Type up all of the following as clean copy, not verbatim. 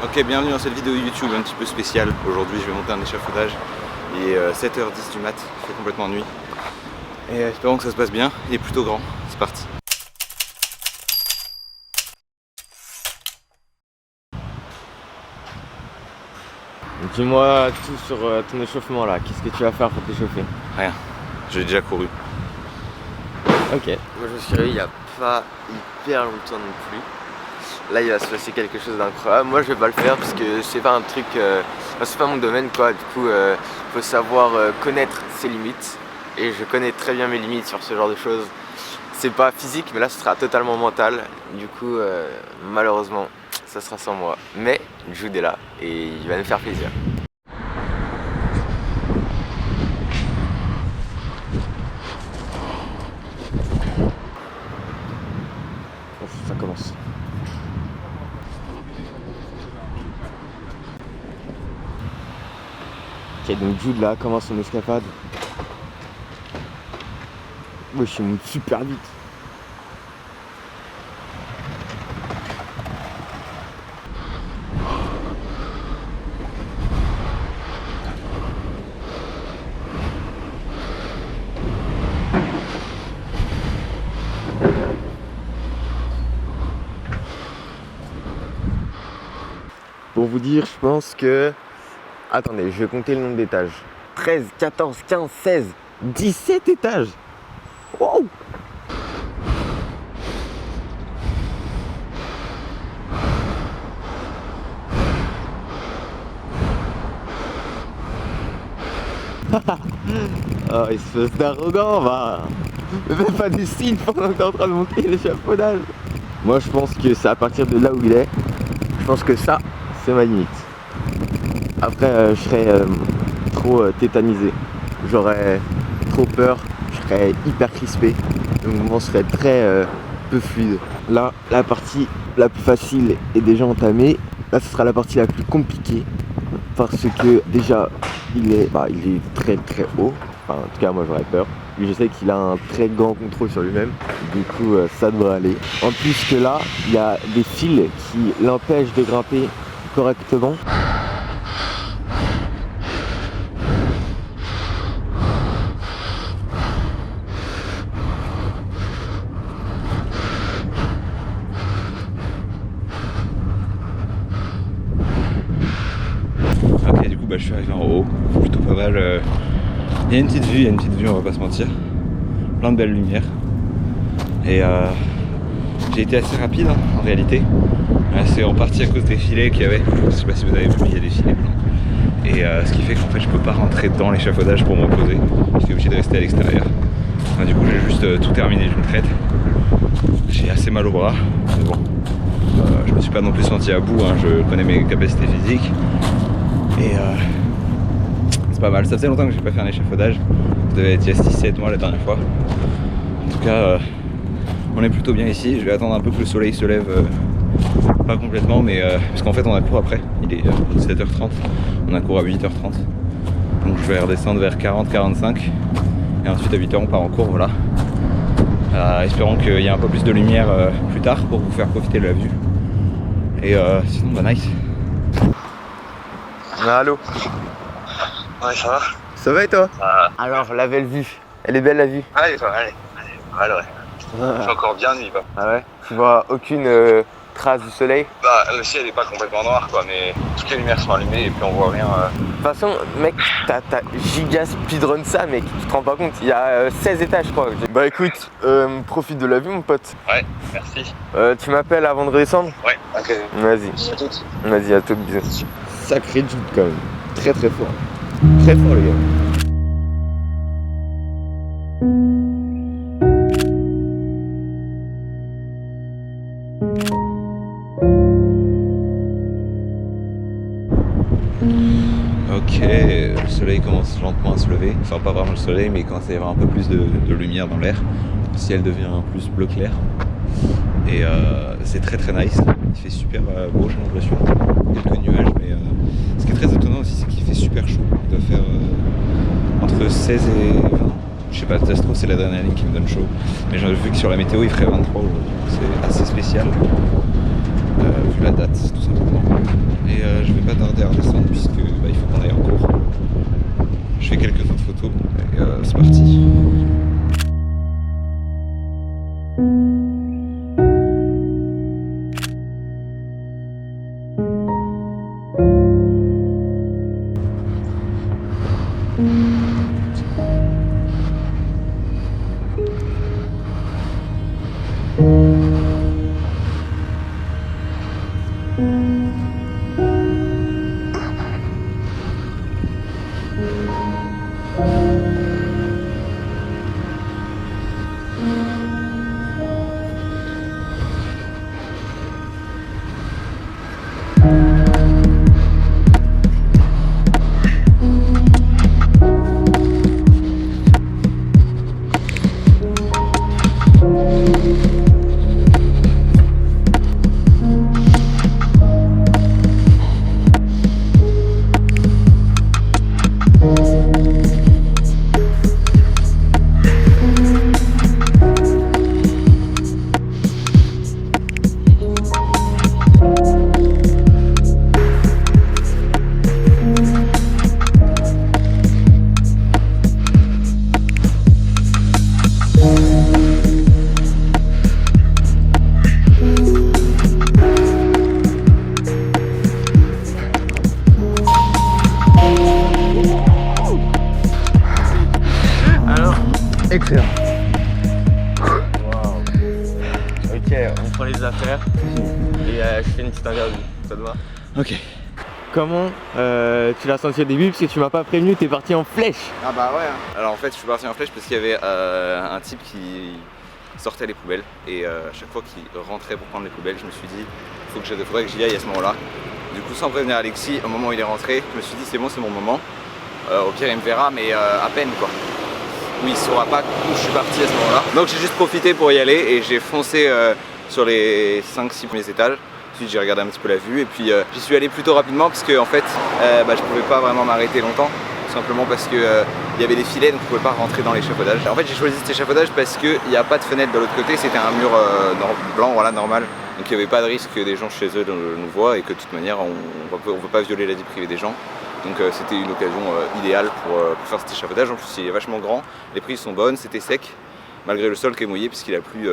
Ok, bienvenue dans cette vidéo YouTube un petit peu spéciale. Aujourd'hui je vais monter un échafaudage. Il est 7h10 du mat, il fait complètement nuit. Et espérons que ça se passe bien, il est plutôt grand, c'est parti. Dis-moi tout sur ton échauffement là, qu'est-ce que tu vas faire pour t'échauffer? Rien, j'ai déjà couru. Ok. Moi je me suis réveillé il n'y a pas hyper longtemps non plus. Là il va se passer quelque chose d'incroyable. Moi je vais pas le faire parce que c'est pas un truc, c'est pas mon domaine quoi. Du coup faut savoir connaître ses limites. Et je connais très bien mes limites sur ce genre de choses. C'est pas physique mais là ce sera totalement mental. Du coup malheureusement ça sera sans moi. Mais Jude est là et il va nous faire plaisir. Ça commence. Ok, donc Jude là commence son escapade. Moi je monte super vite. Pour vous dire, je pense que... Attendez, je vais compter le nombre d'étages. 13, 14, 15, 16, 17 étages. Wow! Oh, espèce d'arrogant, va! Ne fais pas des signes pendant que t'es en train de monter l'échafaudage. Moi, je pense que c'est à partir de là où il est. Je pense que ça, c'est ma limite. Après, je serais trop tétanisé. J'aurais trop peur, je serais hyper crispé. Le mouvement serait très peu fluide. Là, la partie la plus facile est déjà entamée. Là, ce sera la partie la plus compliquée. Parce que déjà, il est très très haut. Enfin, en tout cas, moi j'aurais peur. Lui, je sais qu'il a un très grand contrôle sur lui-même. Du coup, ça devrait aller. En plus que là, il y a des fils qui l'empêchent de grimper correctement. Ok, du coup je suis arrivé en haut, plutôt pas mal. Il y a une petite vue, on va pas se mentir. Plein de belles lumières. Et j'ai été assez rapide en réalité. C'est en partie à cause des filets qu'il y avait. Je sais pas si vous avez vu, mais il y a des filets blancs. Et ce qui fait qu'en fait je peux pas rentrer dans l'échafaudage pour me reposer. Je suis obligé de rester à l'extérieur. Du coup j'ai juste tout terminé d'une traite. J'ai assez mal au bras. Mais bon, je me suis pas non plus senti à bout, je connais mes capacités physiques. Et c'est pas mal. Ça faisait longtemps que j'ai pas fait un échafaudage. Ça devait être il y a 6-7 mois la dernière fois. En tout cas, on est plutôt bien ici. Je vais attendre un peu que le soleil se lève. Pas complètement, mais parce qu'en fait on a cours après. Il est 7h30. On a cours à 8h30. Donc je vais redescendre vers 40-45. Et ensuite à 8h on part en cours, voilà. Espérons qu'il y ait un peu plus de lumière plus tard pour vous faire profiter de la vue. Et sinon nice. Allô? Ouais, ça va? Ça va et toi? Alors, la belle vue. Elle est belle la vue? Allez, ouais. C'est encore bien nuit, quoi. Ah ouais? Tu vois aucune trace du soleil? Bah, le ciel est pas complètement noir, quoi, mais toutes les lumières sont allumées et puis on voit rien. De toute façon, mec, t'as giga speedrun ça, mec. Tu te rends pas compte? Il y a 16 étages, je crois. Bah écoute, profite de la vue, mon pote. Ouais, merci. Tu m'appelles avant de redescendre? Ouais, ok. Vas-y. À toutes. Vas-y, à toutes, bisous. Sacré Jude quand même. Très très fort. Très fort, les gars. Ok, le soleil commence lentement à se lever. Enfin, pas vraiment le soleil, mais il commence à y avoir un peu plus de lumière dans l'air. Le ciel devient plus bleu clair. Et c'est très très nice. Il fait super beau, j'ai l'impression. Quelques nuages, mais ce qui est très étonnant aussi, c'est qu'il fait super chaud. Il doit faire entre 16 et 20. Je sais pas, ça se trouve, c'est l'adrénaline qui me donne chaud. Mais j'ai vu que sur la météo, il ferait 23 aujourd'hui. C'est assez spécial. Vu la date, tout simplement. Et Excellent. Wow. Ok, on prend les affaires et je fais une petite interview. Ça te va? Ok. Comment tu l'as senti au début? Parce que tu m'as pas prévenu, t'es parti en flèche. Ah bah ouais. Alors en fait, je suis parti en flèche parce qu'il y avait un type qui sortait les poubelles et à chaque fois qu'il rentrait pour prendre les poubelles, je me suis dit faudrait que j'y aille à ce moment-là. Du coup, sans prévenir Alexis, au moment où il est rentré, je me suis dit c'est bon, c'est mon moment. Au pire, il me verra, mais à peine quoi. Oui, il saura pas où je suis parti à ce moment-là. Donc j'ai juste profité pour y aller et j'ai foncé sur les 5-6 premiers étages. Ensuite j'ai regardé un petit peu la vue et puis j'y suis allé plutôt rapidement parce que en fait je pouvais pas vraiment m'arrêter longtemps. Tout simplement parce que il y avait des filets donc je pouvais pas rentrer dans l'échafaudage. En fait j'ai choisi cet échafaudage parce qu'il n'y a pas de fenêtre de l'autre côté, c'était un mur blanc, voilà, normal. Donc il n'y avait pas de risque que des gens chez eux nous voient et que de toute manière on ne veut pas violer la vie privée des gens. Donc c'était une occasion idéale pour faire cet échafaudage. En plus il est vachement grand, les prises sont bonnes, c'était sec, malgré le sol qui est mouillé puisqu'il a plu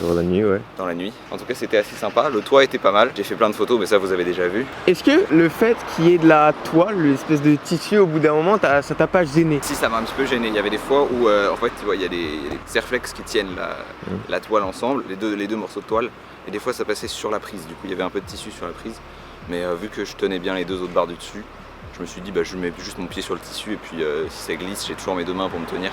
Dans la nuit, ouais. dans la nuit. En tout cas c'était assez sympa, le toit était pas mal. J'ai fait plein de photos mais ça vous avez déjà vu. Est-ce que le fait qu'il y ait de la toile, l'espèce de tissu au bout d'un moment, ça t'a pas gêné? Si, ça m'a un petit peu gêné, il y avait des fois où en fait tu vois il y a des serflex qui tiennent la toile ensemble, les deux morceaux de toile, et des fois ça passait sur la prise, du coup il y avait un peu de tissu sur la prise, mais vu que je tenais bien les deux autres barres du dessus, je me suis dit je mets juste mon pied sur le tissu et puis si ça glisse j'ai toujours mes deux mains pour me tenir.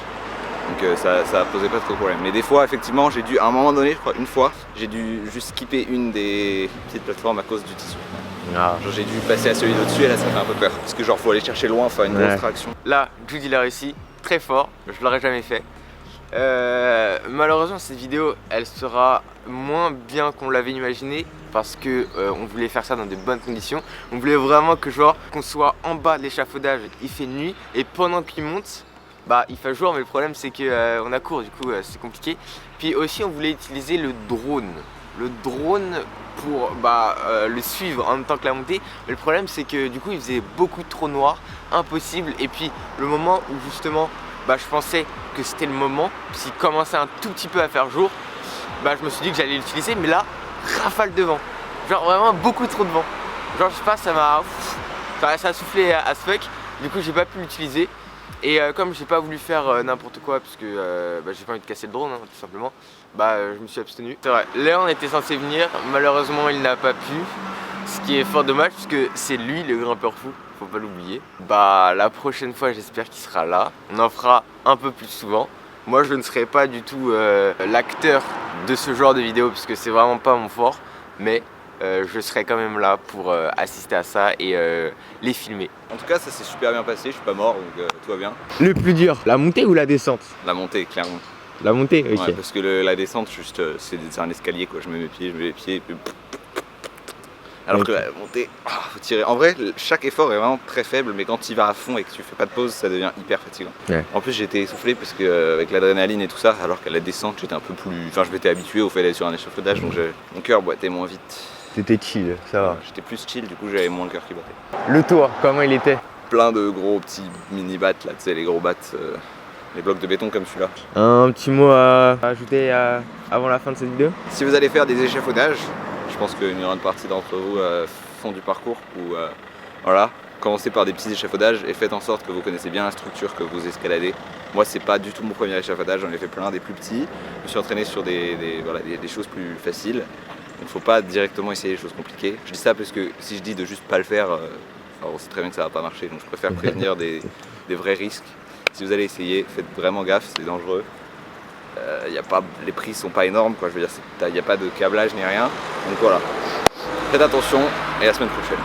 Donc ça posait pas trop de problème. Mais des fois effectivement j'ai dû, à un moment donné, je crois une fois, j'ai dû juste skipper une des petites plateformes à cause du tissu. Ah. Genre j'ai dû passer à celui au-dessus et là ça fait un peu peur. Parce que genre faut aller chercher loin, faire une grosse traction. Là, Jude il a réussi, très fort, je l'aurais jamais fait. Malheureusement cette vidéo elle sera moins bien qu'on l'avait imaginé parce que on voulait faire ça dans de bonnes conditions. On voulait vraiment que genre qu'on soit en bas de l'échafaudage, il fait nuit et pendant qu'il monte, il fait jour, mais le problème c'est que on a cours, du coup c'est compliqué. Puis aussi on voulait utiliser le drone pour le suivre en même temps que la montée. Mais le problème c'est que du coup il faisait beaucoup trop noir, impossible. Et puis le moment où justement je pensais que c'était le moment, s'il commençait un tout petit peu à faire jour, je me suis dit que j'allais l'utiliser, mais là, rafale de vent. Genre vraiment beaucoup trop de vent. Genre je sais pas, ça a soufflé à ce fuck, du coup j'ai pas pu l'utiliser. Et comme j'ai pas voulu faire n'importe quoi, parce que j'ai pas envie de casser le drone, hein, tout simplement, je me suis abstenu. C'est vrai, Léon était censé venir, malheureusement il n'a pas pu, ce qui est fort dommage, parce que c'est lui le grimpeur fou, faut pas l'oublier. La prochaine fois j'espère qu'il sera là, on en fera un peu plus souvent. Moi je ne serai pas du tout l'acteur de ce genre de vidéo, parce que c'est vraiment pas mon fort, mais je serai quand même là pour assister à ça et les filmer. En tout cas ça s'est super bien passé, je suis pas mort donc tout va bien. Le plus dur, la montée ou la descente? La montée clairement. La montée, ok. Ouais, parce que la descente juste c'est un escalier quoi, je mets mes pieds et puis... Alors que la montée, faut tirer. En vrai, chaque effort est vraiment très faible, mais quand tu y vas à fond et que tu fais pas de pause, ça devient hyper fatigant. Ouais. En plus, j'étais essoufflé parce que avec l'adrénaline et tout ça, alors qu'à la descente, j'étais un peu plus. Enfin, je m'étais habitué au fait d'aller sur un échafaudage, donc mon cœur battait moins vite. T'étais chill, ça va. J'étais plus chill, du coup, j'avais moins le cœur qui battait. Le tour, comment il était? Plein de gros petits mini battes là, tu sais, les gros battes, les blocs de béton comme celui-là. Un petit mot à ajouter avant la fin de cette vidéo? Si vous allez faire des échafaudages, je pense qu'une grande partie d'entre vous font du parcours ou voilà, commencez par des petits échafaudages et faites en sorte que vous connaissez bien la structure que vous escaladez. Moi c'est pas du tout mon premier échafaudage, j'en ai fait plein des plus petits. Je me suis entraîné sur des choses plus faciles. Donc faut pas directement essayer des choses compliquées. Je dis ça parce que si je dis de juste pas le faire, on sait très bien que ça va pas marcher. Donc je préfère prévenir des vrais risques. Si vous allez essayer, faites vraiment gaffe, c'est dangereux. Les prix sont pas énormes, quoi. Je veux dire, il n'y a pas de câblage ni rien. Donc voilà, faites attention et à la semaine prochaine.